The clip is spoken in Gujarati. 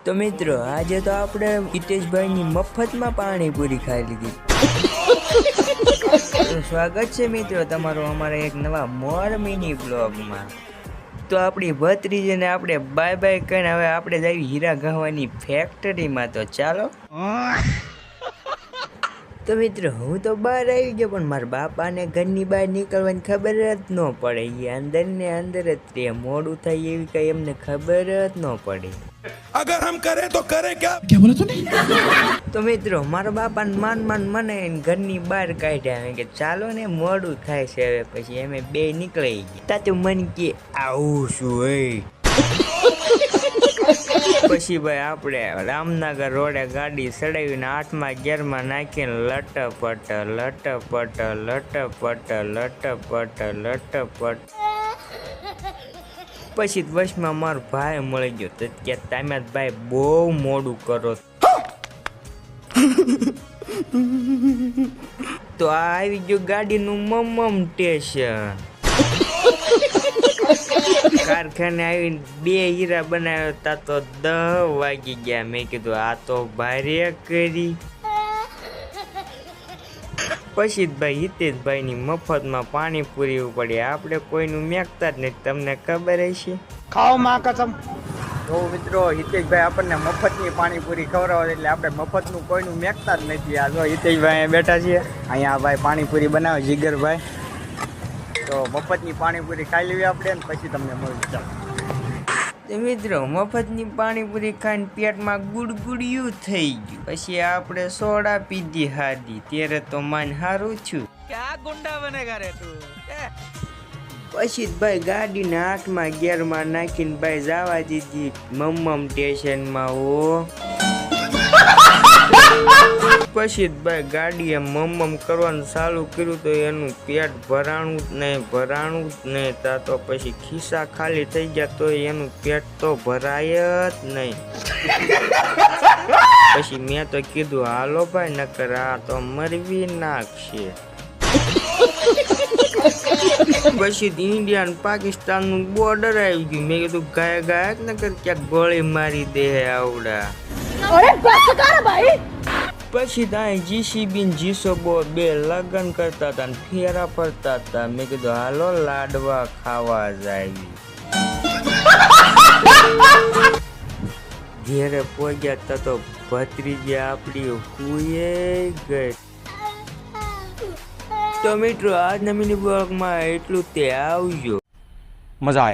તો મિત્રો આજે તો આપણે હિતેશભાઈની મફતમાં પાણીપુરી ખાઈ લીધી। તો સ્વાગત છે મિત્રો તમારું અમારા એક નવા મોર મિની બ્લોગમાં। તો આપણી ભત્રીજીને આપણે બાય બાય કરીને હવે આપણે જઈએ હીરા ગહવાની ફેક્ટરીમાં। તો ચાલો। તો મિત્રો હું તો બહાર આવી ગયો પણ મારા બાપાને ઘરની બહાર નીકળવાની ખબર જ ન પડે। એ અંદર ને અંદર જ તે મોડું થાય એવી કઈ એમને ખબર જ ન પડે। अगर हम करें तो करें क्या बोला तूने? તો મિત્રો મારા બાપાને માન મને ઘરની બહાર કાઢ્યા કે ચાલો ને મોડું થાય છે હવે। પછી અમે બે નીકળી ગયા। તા તો મન કે આવું શું હોય। પછી ભાઈ આપણે રામનગર રોડે ગાડી ચડાવીને 8મા ગિયરમાં નાખીને લટપટ લટપટ લટપટ લટપટ લટપટ પછી વચમાં મારો ભાઈ મળી ગયો તો કે તમે ભાઈ બહુ મોડું કરો। તો આ આવી ગયું ગાડીનું મમ્મમ સ્ટેશન। કારખાને આવીને 2 હીરા બનાવ્યા તા તો 10 વાગી ગયા। મેં કીધું આ તો ભારે કરી। પછી ભાઈ હિતેશભાઈની મફતમાં પાણીપુરી પડી। આપણે કોઈનું મેકતા જ નહીં, તમને ખબર હશે। ખાઓ માં કસમ। તો મિત્રો હિતેશભાઈ આપણને મફતની પાણીપુરી ખવડાવે એટલે આપણે મફતનું કોઈનું મેકતા જ નથી। આ જો હિતેશભાઈ અહીંયા બેઠા છીએ, અહીંયા ભાઈ પાણીપુરી બનાવે જીગરભાઈ। તો મફતની પાણીપુરી ખાઈ લેવી આપણે ને પછી તમને મળીએ। ચાલો તો મિત્રો મફતની પાણીપુરી ખાઈને પેટમાં ગુડગુડિયું થઈ ગયું। પછી આપણે સોડા પીધી હાદી ત્યારે તો માન હારું છું। क्या गुंडा बनेगा रे तू? પછી ભાઈ ગાડીને 8મા ગિયરમાં નાખીને ભાઈ જવા દીધી મમ્મમ સ્ટેશનમાં। ઓ પછી ભાઈ ગાડીએ મમ્મમ કરવાનું ચાલુ કર્યું તો એનું પેટ ભરાણું જ નહીં। તા તો પછી ખિસ્સા ખાલી થઈ ગયા તો એનું પેટ તો ભરાય જ નહીં। પછી મેં તો કીધું હાલો ભાઈ નકર આ તો મરવી નાખશે। પછી ઇન્ડિયા ને પાકિસ્તાન નું બોર્ડર આવી ગયું। મેં કીધું ગાય ગાયક નકર ક્યાંક ગોળી મારી દે આવડા। પછી ત્યાં જીસીબી ને જીસોબો 2 લગ્ન કરતા હતા ને ફેરા ફરતા હતા। મેં કીધું હાલો લાડવા ખાવા જાવી। ઘેરે પહોંચ્યા તા તો ભત્રીજી આપણી હુએ ગઈ। તો મિત્રો આજના મિની બ્લોગમાં એટલું તે આવજો। मजा आया।